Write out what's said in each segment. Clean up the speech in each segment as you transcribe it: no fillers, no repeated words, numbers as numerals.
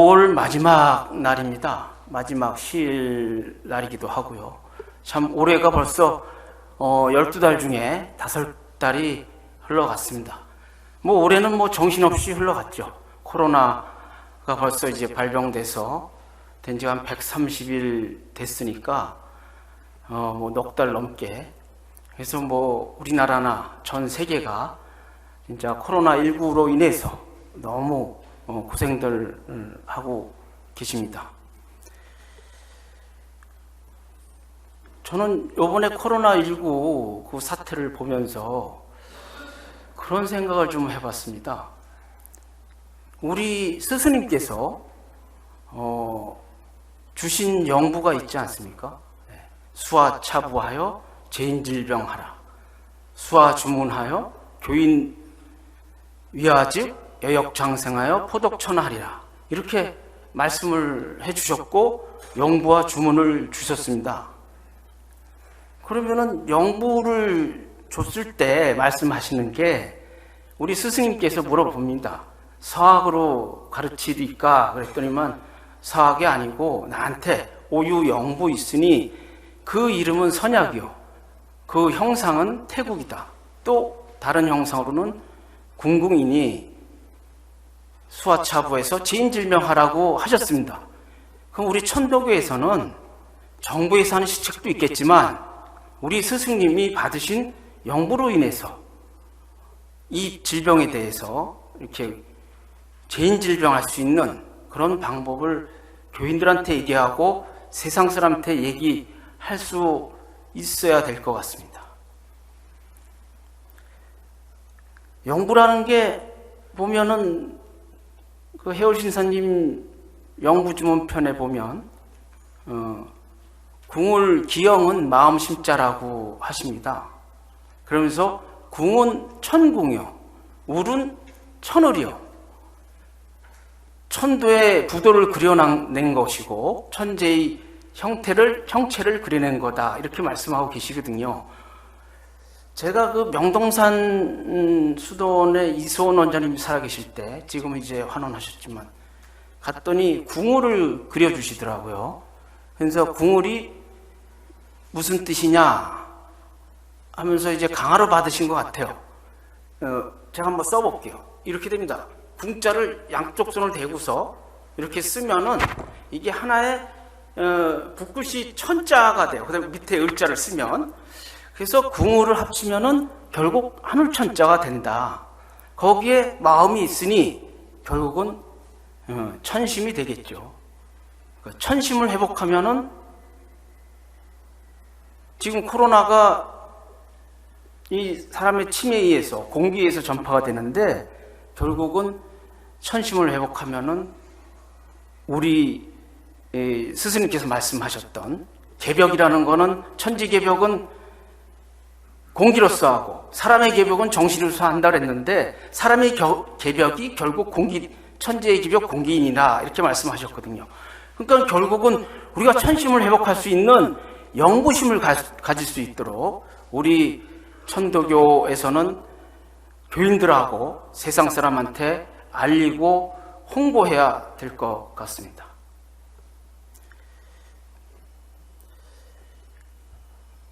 5월 마지막 날입니다. 마지막 쉴 날이기도 하고요. 참 올해가 벌써 12달 중에 5달이 흘러갔습니다. 올해는 정신없이 흘러갔죠. 코로나가 벌써 이제 발병돼서 된 지가 한 130일 됐으니까 넉 달 넘게. 그래서 우리나라나 전 세계가 진짜 코로나19로 인해서 너무 고생들 하고 계십니다. 저는 이번에 코로나19 그 사태를 보면서 그런 생각을 좀 해봤습니다. 우리 스스님께서 주신 영부가 있지 않습니까? 수화차부하여 제인질병하라, 수화주문하여 교인 위하즉 여역장생하여 포덕천하리라, 이렇게 말씀을 해주셨고 영부와 주문을 주셨습니다. 그러면은 영부를 줬을 때 말씀하시는 게 우리 스승님께서 물어봅니다. 서학으로 가르치리까? 그랬더니만 서학이 아니고 나한테 오유 영부 있으니 그 이름은 선약이요, 그 형상은 태국이다, 또 다른 형상으로는 궁궁이니 수화차부에서 제인질명하라고 하셨습니다. 그럼 우리 천도교에서는 정부에서 하는 시책도 있겠지만 우리 스승님이 받으신 영부로 인해서 이 질병에 대해서 이렇게 제인질병할 수 있는 그런 방법을 교인들한테 얘기하고 세상 사람한테 얘기할 수 있어야 될 것 같습니다. 영부라는 게 보면은 그 해월신사님 영부주문편에 보면 궁을 기영은 마음 심자라고 하십니다. 그러면서 궁은 천궁이요, 울은 천을이요, 천도의 부도를 그려낸 것이고 천재의 형체를 그려낸 거다, 이렇게 말씀하고 계시거든요. 제가 그 명동산 수도원에 이소원 원장님이 살아계실 때, 지금은 이제 환원하셨지만, 갔더니 궁을을 그려주시더라고요. 그래서 궁을이 무슨 뜻이냐 하면서 이제 강화로 받으신 것 같아요. 제가 한번 써볼게요. 이렇게 됩니다. 궁자를 양쪽 손을 대고서 이렇게 쓰면은 이게 하나의 붓글씨 천자가 돼요. 그다음에 밑에 을자를 쓰면, 그래서 궁을을 합치면은 결국 하늘천자가 된다. 거기에 마음이 있으니 결국은 천심이 되겠죠. 천심을 회복하면은, 지금 코로나가 이 사람의 침에 의해서 공기에서 전파가 되는데 결국은 천심을 회복하면은 우리 스스님께서 말씀하셨던 개벽이라는 거는, 천지개벽은 공기로서 하고 사람의 개벽은 정신으로서 한다 그랬는데, 사람의 개벽이 결국 천지의 개벽 공기인이다, 이렇게 말씀하셨거든요. 그러니까 결국은 우리가 천심을 회복할 수 있는 영부심을 가질 수 있도록 우리 천도교에서는 교인들하고 세상 사람한테 알리고 홍보해야 될 것 같습니다.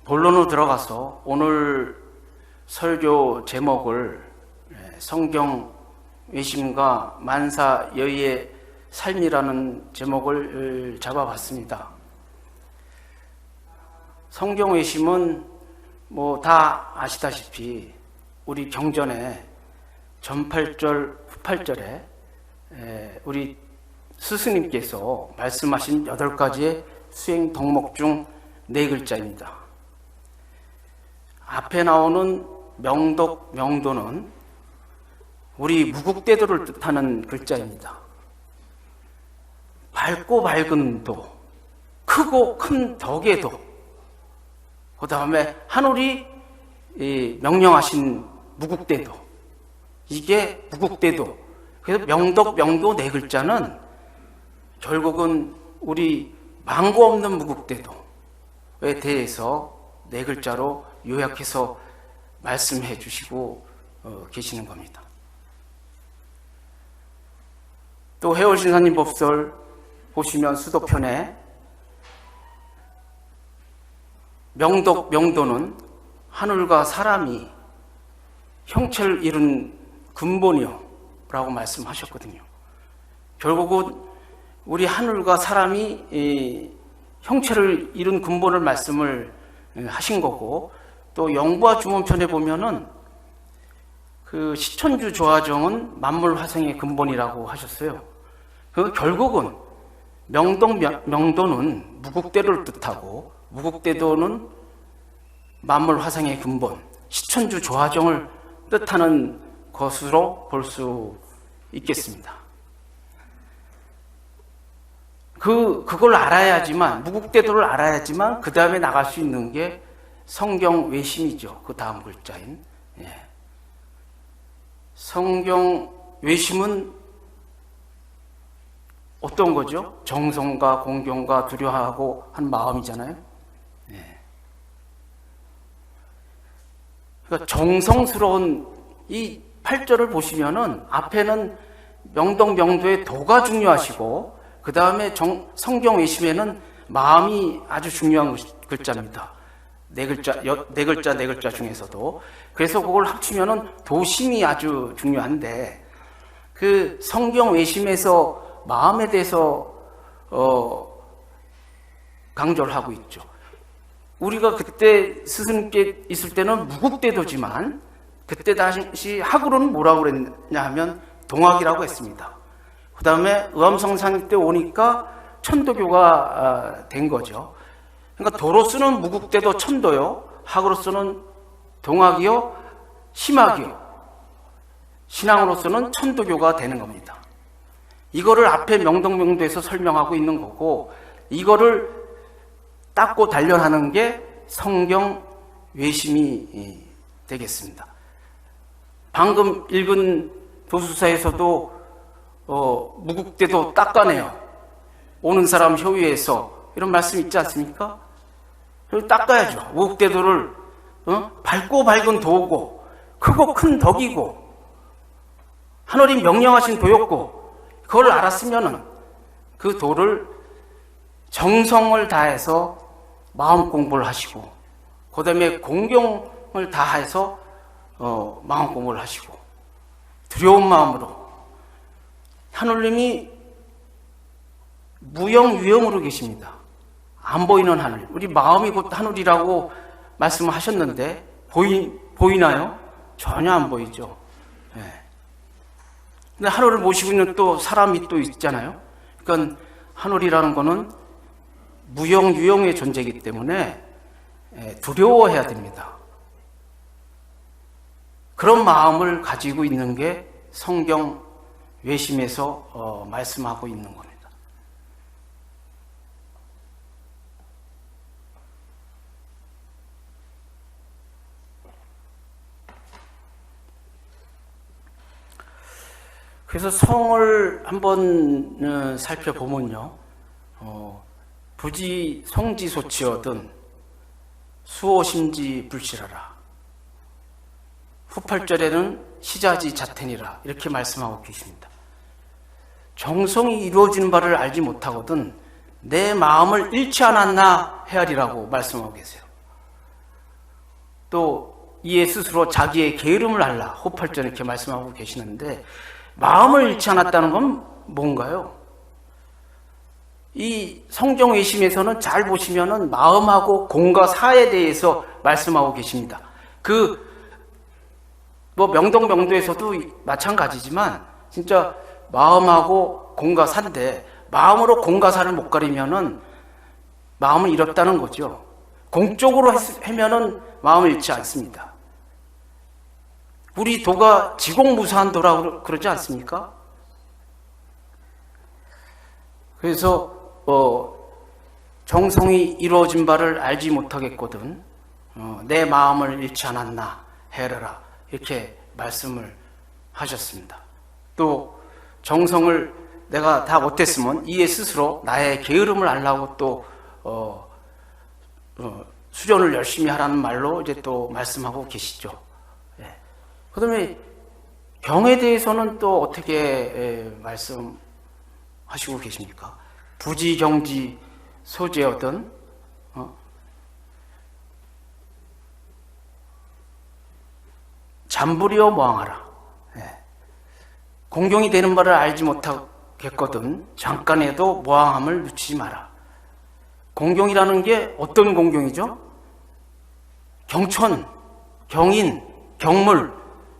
본론으로 들어가서 오늘 설교 제목을 성경 외심과 만사 여의의 삶이라는 제목을 잡아봤습니다. 성경 외심은 다 아시다시피 우리 경전에 전팔절, 후팔절에 우리 스승님께서 말씀하신 8가지의 수행 덕목 중 4글자입니다. 앞에 나오는 명덕, 명도는 우리 무국대도를 뜻하는 글자입니다. 밝고 밝은 도, 크고 큰 덕의 도, 그 다음에 하늘이 명령하신 무국대도, 이게 무국대도. 그래서 명덕, 명도 4글자는 결국은 우리 망고 없는 무국대도에 대해서 4글자로 요약해서 말씀해 주시고 계시는 겁니다. 또 해월신사님 법설 보시면 수도편에 명도는 하늘과 사람이 형체를 이룬 근본이요 라고 말씀하셨거든요. 결국은 우리 하늘과 사람이 형체를 이룬 근본을 말씀을 하신 거고, 또 영부와 주문편에 보면은 그 시천주 조화정은 만물 화생의 근본이라고 하셨어요. 그 결국은 명도는 무국대도를 뜻하고, 무국대도는 만물 화생의 근본, 시천주 조화정을 뜻하는 것으로 볼 수 있겠습니다. 그걸 알아야지만, 무국대도를 알아야지만 그 다음에 나갈 수 있는 게 성경 외심이죠. 그 다음 글자인. 성경 외심은 어떤 거죠? 정성과 공경과 두려워하고 한 마음이잖아요. 그러니까 정성스러운 이 8절을 보시면은 앞에는 명동명도의 도가 중요하시고, 그 다음에 성경 외심에는 마음이 아주 중요한 글자입니다. 네 글자 중에서도. 그래서 그걸 합치면은 도심이 아주 중요한데, 그 성경 외심에서 마음에 대해서 강조를 하고 있죠. 우리가 그때 스승님께 있을 때는 무국대도지만, 그때 당시 학으로는 뭐라고 그랬냐 하면 동학이라고 했습니다. 그 다음에 의암성상 때 오니까 천도교가 된 거죠. 그러니까 도로서는 무국대도 천도요, 학으로서는 동학이요, 심학이요, 신앙으로서는 천도교가 되는 겁니다. 이거를 앞에 명동명도에서 설명하고 있는 거고, 이거를 닦고 단련하는 게 성경 외심이 되겠습니다. 방금 읽은 도수사에서도 무국대도 닦아내요. 오는 사람 효위에서 이런 말씀 있지 않습니까? 그걸 닦아야죠. 무국대도를 밝고 밝은 도고, 크고 큰 덕이고, 하늘이 명령하신 도였고, 그걸 알았으면은 그 도를 정성을 다해서 마음 공부를 하시고, 그 다음에 공경을 다해서 마음 공부를 하시고, 두려운 마음으로, 하늘님이 무영유영으로 계십니다. 안 보이는 하늘, 우리 마음이 곧 하늘이라고 말씀하셨는데 보이나요? 전혀 안 보이죠. 근데 하늘을 모시고 있는 또 사람이 또 있잖아요. 그러니까 하늘이라는 거는 무영유영의 존재이기 때문에 두려워해야 됩니다. 그런 마음을 가지고 있는 게 성경 외심에서 말씀하고 있는 겁니다. 그래서 성을 한번 살펴보면요, 부지 성지소치여든 수호심지 불실하라, 후팔절에는 시자지 자텐이라, 이렇게 말씀하고 계십니다. 정성이 이루어지는 바를 알지 못하거든 내 마음을 잃지 않았나 헤아리라고 말씀하고 계세요. 또 이에 스스로 자기의 게으름을 알라, 호팔절 이렇게 말씀하고 계시는데, 마음을 잃지 않았다는 건 뭔가요? 이 성경 외심에서는 잘 보시면은 마음하고 공과 사에 대해서 말씀하고 계십니다. 명동명도에서도 마찬가지지만 진짜 마음하고 공과 사인데, 마음으로 공과 사를 못 가리면은 마음을 잃었다는 거죠. 공적으로 하면은 마음을 잃지 않습니다. 우리 도가 지공무사한 도라고 그러지 않습니까? 그래서 정성이 이루어진 바를 알지 못하겠거든 내 마음을 잃지 않았나 헤아려라, 이렇게 말씀을 하셨습니다. 또 정성을 내가 다 못했으면 이에 스스로 나의 게으름을 알라고 또 수련을 열심히 하라는 말로 이제 또 말씀하고 계시죠. 그 다음에 경에 대해서는 또 어떻게 말씀하고 하시고 계십니까? 부지경지 소재여든 잠부리어 모항하라. 공경이 되는 바를 알지 못하겠거든 잠깐에도 모항함을 늦추지 마라. 공경이라는 게 어떤 공경이죠? 경천, 경인, 경물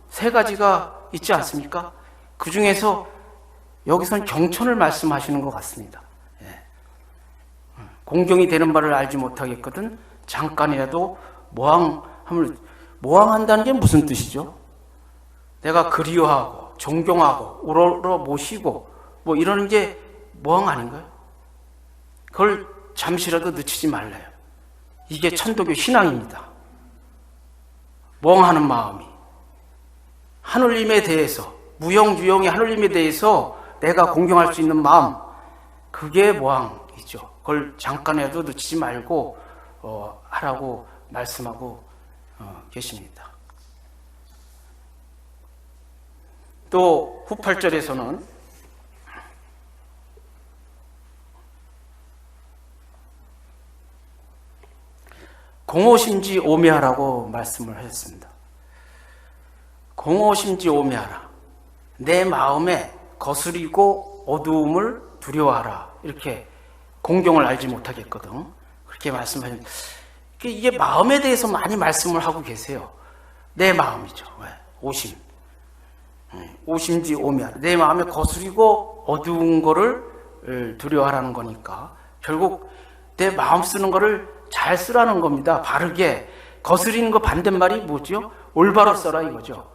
세 가지가 있지 않습니까? 그 중에서 여기서는 경천을 말씀하시는 것 같습니다. 공경이 되는 바를 알지 못하겠거든 잠깐이라도 모항한다는 게 무슨 뜻이죠? 내가 그리워하고 존경하고 우러러 모시고 뭐 이러는 게 모항 아닌가요? 그걸 잠시라도 늦추지 말래요. 이게 천도교 신앙입니다. 모항하는 마음이 하느님에 대해서 무형주형의 하느님에 대해서 내가 공경할 수 있는 마음, 그게 모항이죠. 그걸 잠깐이라도 늦추지 말고 하라고 말씀하고 계십니다. 또 후 8절에서는 공허심지 오매하라고 말씀을 하셨습니다. 공허심지 오매하라. 내 마음에 거스리고 어두움을 두려워하라. 이렇게 공경을 알지 못하겠거든. 그렇게 말씀하셨는데 이게 마음에 대해서 많이 말씀을 하고 계세요. 내 마음이죠. 오심. 오심지 오매하라. 내 마음에 거스리고 어두운 거를 두려워하라는 거니까 결국 내 마음 쓰는 거를 잘 쓰라는 겁니다. 바르게. 거스리는 거 반대말이 뭐죠? 올바로 써라 이거죠.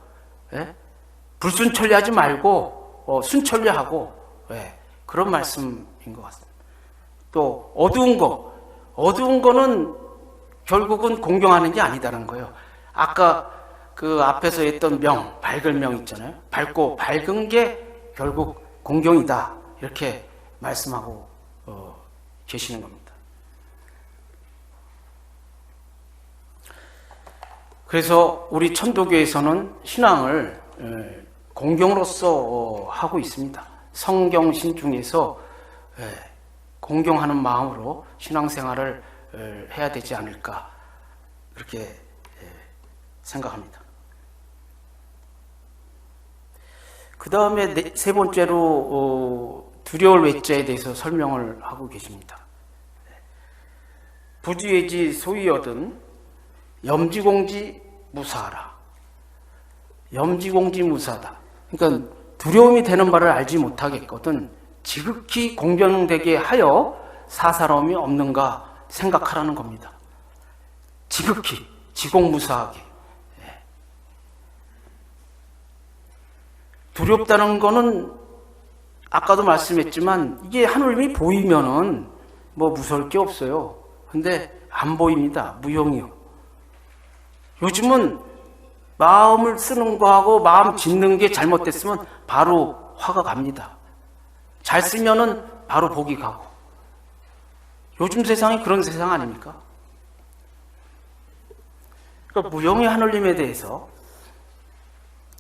불순천리하지 말고 순천리하고 그런 말씀인 것 같습니다. 또 어두운 거는 결국은 공경하는 게 아니다는 거예요. 아까 그 앞에서 했던 밝을 명 있잖아요. 밝고 밝은 게 결국 공경이다. 이렇게 말씀하고 계시는 겁니다. 그래서 우리 천도교에서는 신앙을 공경으로서 하고 있습니다. 성경신 중에서 공경하는 마음으로 신앙생활을 해야 되지 않을까 그렇게 생각합니다. 그 다음에 세 번째로 두려울 외자에 대해서 설명을 하고 계십니다. 부지외지 소위 얻은 염지공지 무사하라. 염지공지 무사하다. 그러니까 두려움이 되는 바를 알지 못하겠거든 지극히 공경되게 하여 사사로움이 없는가 생각하라는 겁니다. 지극히 지공무사하게. 두렵다는 거는 아까도 말씀했지만 이게 하늘님이 보이면은 뭐 무서울 게 없어요. 근데 안 보입니다. 무용이요. 요즘은 마음을 쓰는 거하고 마음 짓는 게 잘못됐으면 바로 화가 갑니다. 잘 쓰면은 바로 복이 가고. 요즘 세상이 그런 세상 아닙니까? 그러니까 무용의 하늘님에 대해서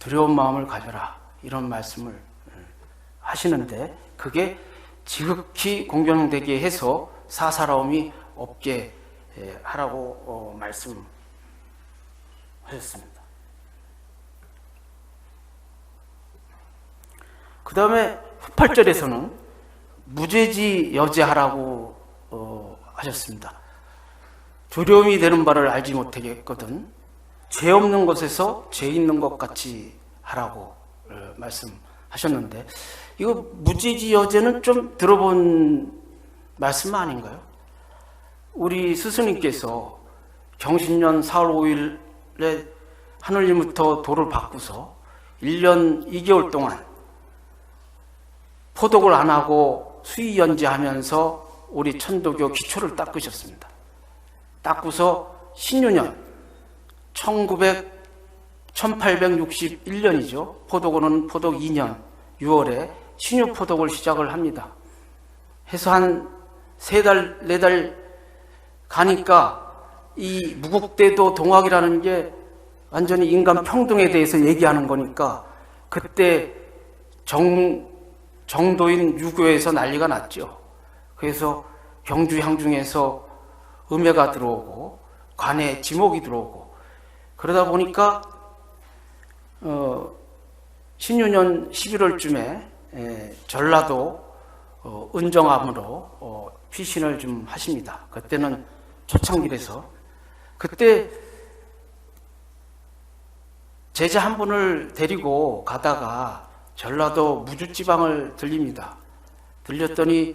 두려운 마음을 가져라. 이런 말씀을 하시는데 그게 지극히 공경되게 해서 사사로움이 없게 하라고 말씀하셨습니다. 그 다음에 8절에서는 무죄지 여제하라고 하셨습니다. 두려움이 되는 바를 알지 못하겠거든 죄 없는 것에서 죄 있는 것 같이 하라고 말씀하셨는데 이거 무죄지 여제는 좀 들어본 말씀 아닌가요? 우리 스승님께서 경신년 4월 5일에 하늘님부터 도를 받고서 1년 2개월 동안 포독을 안 하고 수의연제하면서 우리 천도교 기초를 닦으셨습니다. 닦고서 신유년 1861년이죠. 포독은 포독 2년 6월에 신유 포독을 시작을 합니다. 해서 한 3달, 4달 가니까 이 무국대도 동학이라는 게 완전히 인간 평등에 대해서 얘기하는 거니까 그때 정도인 유교에서 난리가 났죠. 그래서 경주 향중에서 음해가 들어오고 관에 지목이 들어오고 그러다 보니까 신유년 11월쯤에 전라도 은정암으로 피신을 좀 하십니다. 그때는 초창길에서 그때 제자 한 분을 데리고 가다가 전라도 무주지방을 들립니다. 들렸더니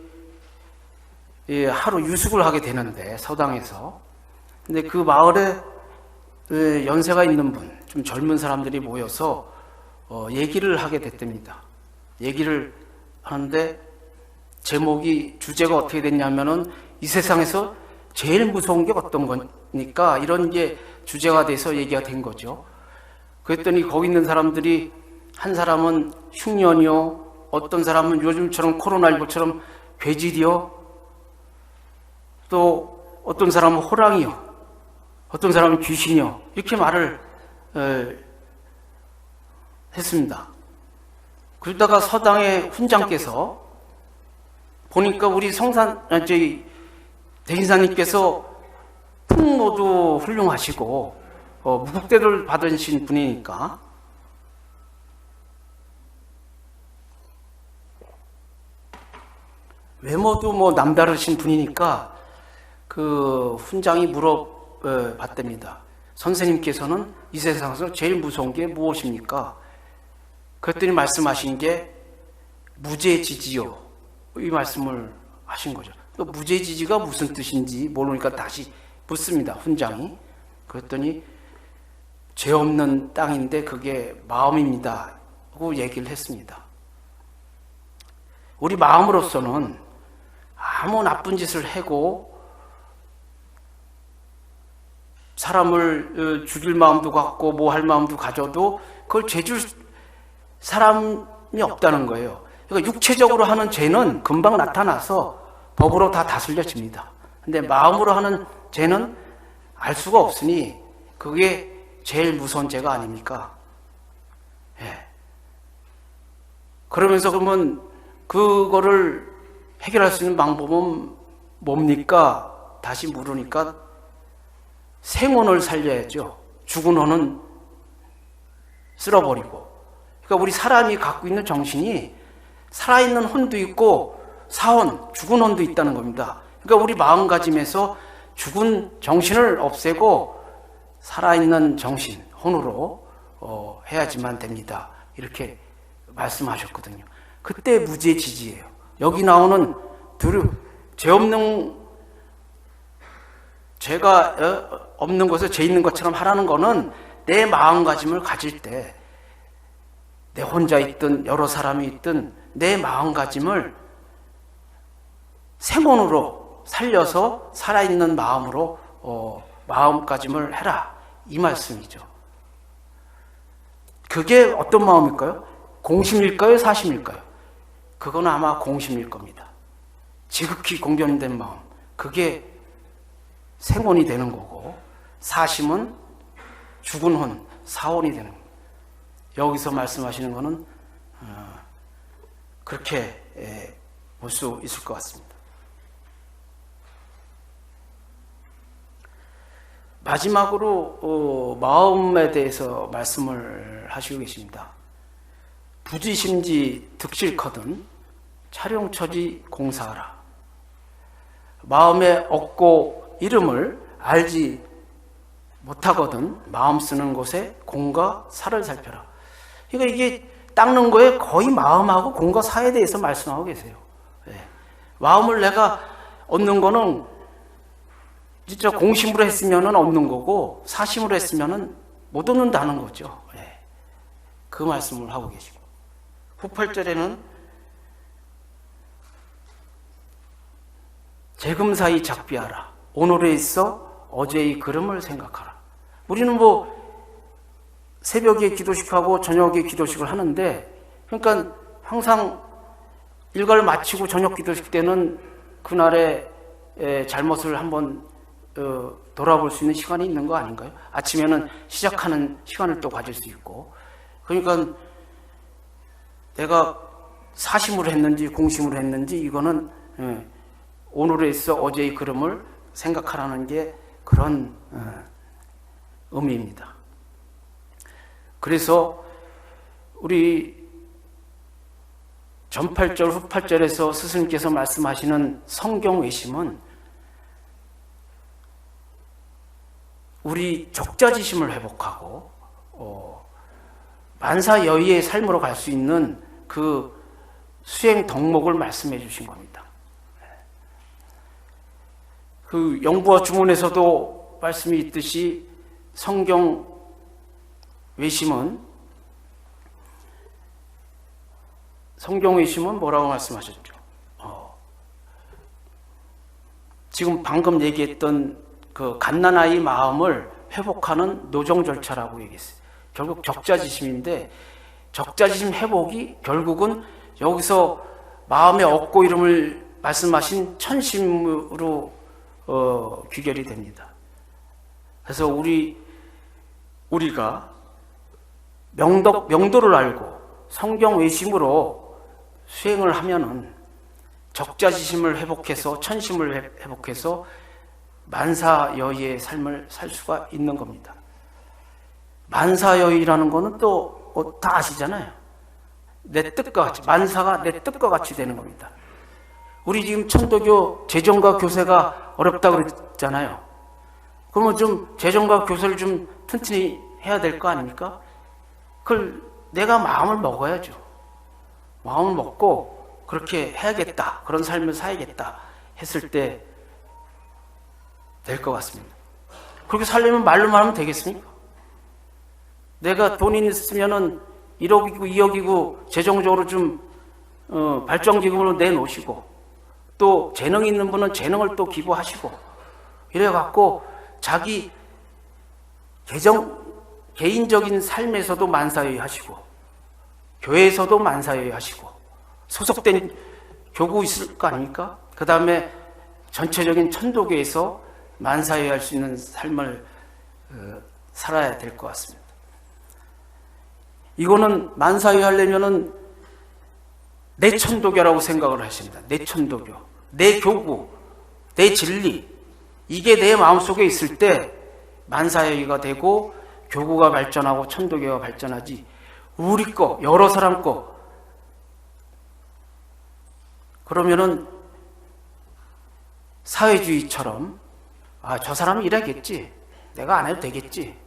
하루 유숙을 하게 되는데 서당에서. 근데 그 마을에 연세가 있는 분, 좀 젊은 사람들이 모여서 얘기를 하게 됐답니다. 얘기를 하는데 제목이 주제가 어떻게 됐냐면은 이 세상에서 제일 무서운 게 어떤 거니까 이런 게 주제가 돼서 얘기가 된 거죠. 그랬더니 거기 있는 사람들이 한 사람은 흉년이요, 어떤 사람은 요즘처럼 코로나19처럼 괴질이요, 또 어떤 사람은 호랑이요, 어떤 사람은 귀신이요, 이렇게 말을 했습니다. 그러다가 서당의 훈장께서 보니까 우리 대인사님께서 풍모도 훌륭하시고 무국대를 받으신 분이니까 외모도 뭐 남다르신 분이니까 그 훈장이 물어봤답니다. 선생님께서는 이 세상에서 제일 무서운 게 무엇입니까? 그랬더니 말씀하신 게 무죄지지요, 이 말씀을 하신 거죠. 또 무죄지지가 무슨 뜻인지 모르니까 다시 묻습니다, 훈장이. 그랬더니 죄 없는 땅인데 그게 마음입니다 하고 얘기를 했습니다. 우리 마음으로서는 아무 나쁜 짓을 해고 사람을 죽일 마음도 갖고 뭐 할 마음도 가져도 그걸 죄줄 사람이 없다는 거예요. 그러니까 육체적으로 하는 죄는 금방 나타나서 법으로 다 다스려집니다. 근데 마음으로 하는 죄는 알 수가 없으니 그게 제일 무서운 죄가 아닙니까? 예. 그러면서 그러면 그거를 해결할 수 있는 방법은 뭡니까? 다시 물으니까 생혼을 살려야죠. 죽은 혼은 쓸어버리고. 그러니까 우리 사람이 갖고 있는 정신이 살아있는 혼도 있고 사혼, 죽은 혼도 있다는 겁니다. 그러니까 우리 마음가짐에서 죽은 정신을 없애고 살아있는 정신, 혼으로 해야지만 됩니다. 이렇게 말씀하셨거든요. 그때 무죄지지예요. 여기 나오는 죄가 없는 것을 죄 있는 것처럼 하라는 거는 내 마음가짐을 가질 때 내 혼자 있든 여러 사람이 있든 내 마음가짐을 생혼으로 살려서 살아있는 마음으로 마음가짐을 해라, 이 말씀이죠. 그게 어떤 마음일까요? 공심일까요? 사심일까요? 그건 아마 공심일 겁니다. 지극히 공견된 마음, 그게 생혼이 되는 거고, 사심은 죽은 혼, 사혼이 되는 겁니다. 여기서 말씀하시는 거는 그렇게 볼 수 있을 것 같습니다. 마지막으로 마음에 대해서 말씀을 하시고 계십니다. 부지심지 득실거든 촬용처지 공사하라. 마음에 없고 이름을 알지 못하거든 마음 쓰는 곳에 공과 사를 살펴라. 그러니까 이게 닦는 거에 거의 마음하고 공과 사에 대해서 말씀하고 계세요. 네. 마음을 내가 얻는 거는 진짜 공심으로 했으면 얻는 거고 사심으로 했으면 못 얻는다는 거죠. 네. 그 말씀을 하고 계시고, 후팔절에는 재금사이 작비하라. 오늘에 있어 어제의 그름을 생각하라. 우리는 뭐 새벽에 기도식하고 저녁에 기도식을 하는데, 그러니까 항상 일과를 마치고 저녁 기도식 때는 그날의 잘못을 한번 돌아볼 수 있는 시간이 있는 거 아닌가요? 아침에는 시작하는 시간을 또 가질 수 있고. 그러니까 내가 사심으로 했는지 공심으로 했는지 이거는 오늘에 있어 어제의 걸음을 생각하라는 게 그런 의미입니다. 그래서 우리 전8절 후 8절에서 스승님께서 말씀하시는 성경 외심은 우리 적자지심을 회복하고 만사여의의 삶으로 갈 수 있는 그 수행 덕목을 말씀해 주신 겁니다. 그 영부와 주문에서도 말씀이 있듯이 성경 외심은 뭐라고 말씀하셨죠? 지금 방금 얘기했던 그 갓난아이 마음을 회복하는 노정 절차라고 얘기했어요. 결국 적자지심인데 적자지심 회복이 결국은 여기서 마음의 업고 이름을 말씀하신 천심으로 귀결이 됩니다. 그래서 우리가 명도를 알고 성경 외심으로 수행을 하면은 적자지심을 회복해서 천심을 회복해서 만사여의의 삶을 살 수가 있는 겁니다. 만사여의라는 거는 또 다 아시잖아요. 내 뜻과 같이, 만사가 내 뜻과 같이 되는 겁니다. 우리 지금 천도교 재정과 교세가 어렵다고 그랬잖아요. 그러면 좀 재정과 교세를 좀 튼튼히 해야 될 거 아닙니까? 그걸 내가 마음을 먹어야죠. 마음을 먹고 그렇게 해야겠다, 그런 삶을 살야겠다 했을 때 될 것 같습니다. 그렇게 살려면 말로만 하면 되겠습니까? 내가 돈이 있으면은 1억이고 2억이고 재정적으로 좀 발전기금으로 내놓으시고 또 재능 있는 분은 재능을 또 기부하시고 이래갖고 자기 개인적인 삶에서도 만사여의 하시고 교회에서도 만사여의 하시고 소속된 교구 있을 거 아닙니까? 그 다음에 전체적인 천도교에서 만사여의 할 수 있는 삶을 살아야 될 것 같습니다. 이거는 만사여의 하려면은 내 천도교라고 생각을 하십니다. 내 천도교, 내 교구, 내 진리, 이게 내 마음속에 있을 때 만사여의가 되고 교구가 발전하고 천도교가 발전하지, 우리 거, 여러 사람 거, 그러면은 사회주의처럼 저 사람은 이래야겠지, 내가 안 해도 되겠지,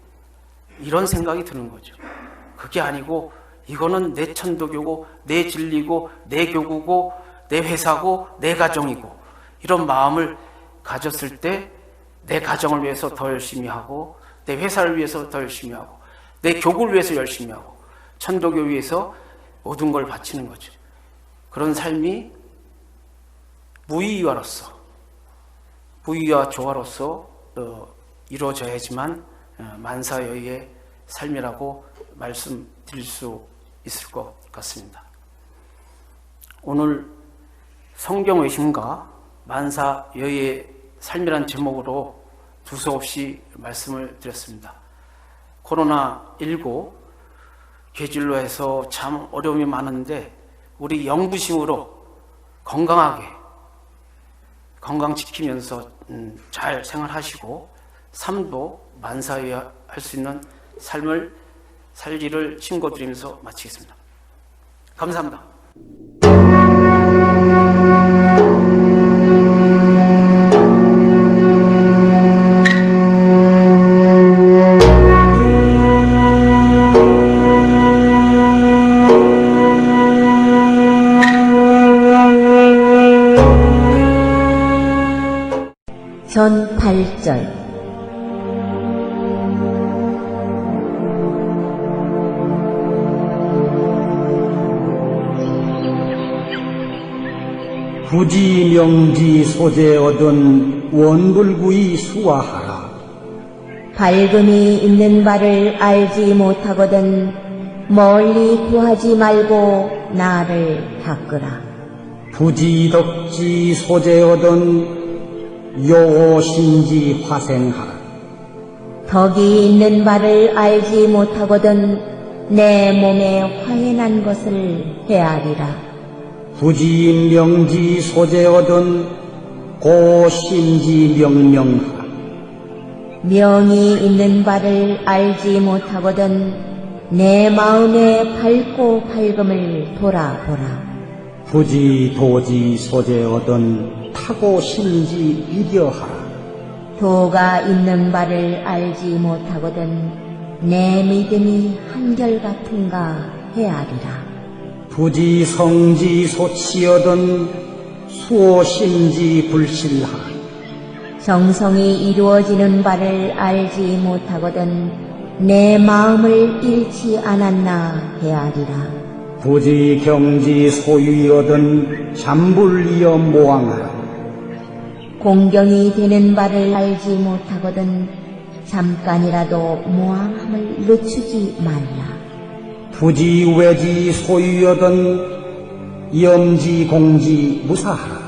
이런 생각이 드는 거죠. 그게 아니고 이거는 내 천도교고 내 진리고 내 교구고 내 회사고 내 가정이고, 이런 마음을 가졌을 때 내 가정을 위해서 더 열심히 하고 내 회사를 위해서 더 열심히 하고 내 교구를 위해서 열심히 하고 천도교 위해서 모든 걸 바치는 거죠. 그런 삶이 무의와 조화로서 이루어져야지만 만사여의의 삶이라고 말씀드릴 수 있을 것 같습니다. 오늘 성경 외심과 만사여의의 삶이란 제목으로 두서없이 말씀을 드렸습니다. 코로나19 계절로 해서 참 어려움이 많은데 우리 영부심으로 건강 지키면서 잘 생활하시고 삶도 만사여의 할 수 있는 삶을 살기를 신고드리면서 마치겠습니다. 감사합니다. 전 8절 부지 명지 소재 얻은 원불구이 수화하라. 밝음이 있는 바를 알지 못하거든 멀리 구하지 말고 나를 닦으라. 부지 덕지 소재 얻은 요신지 화생하라. 덕이 있는 바를 알지 못하거든 내 몸에 화해난 것을 헤아리라. 부지 명지 소재거든 고심지 명명하라. 명이 있는 바를 알지 못하거든 내 마음의 밝고 밝음을 돌아보라. 부지 도지 소재거든 타고 심지 이려하라. 도가 있는 바를 알지 못하거든 내 믿음이 한결같은가 헤아리라. 부지 성지 소치여든 수호심지 불실하라. 정성이 이루어지는 바를 알지 못하거든 내 마음을 잃지 않았나 헤아리라. 부지 경지 소유여든 잠불이여 모항하라. 공경이 되는 바를 알지 못하거든 잠깐이라도 모함함을 늦추지 말라. 부지 외지 소유여든 염지 공지 무사하라.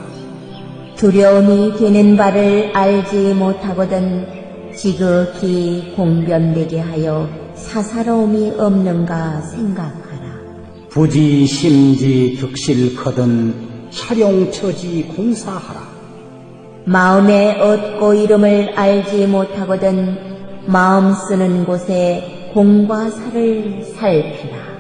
두려움이 되는 바를 알지 못하거든 지극히 공변되게 하여 사사로움이 없는가 생각하라. 부지 심지 득실커든 촬영처지 공사하라. 마음의 얻고 이름을 알지 못하거든 마음 쓰는 곳에 공과 사를 살피라.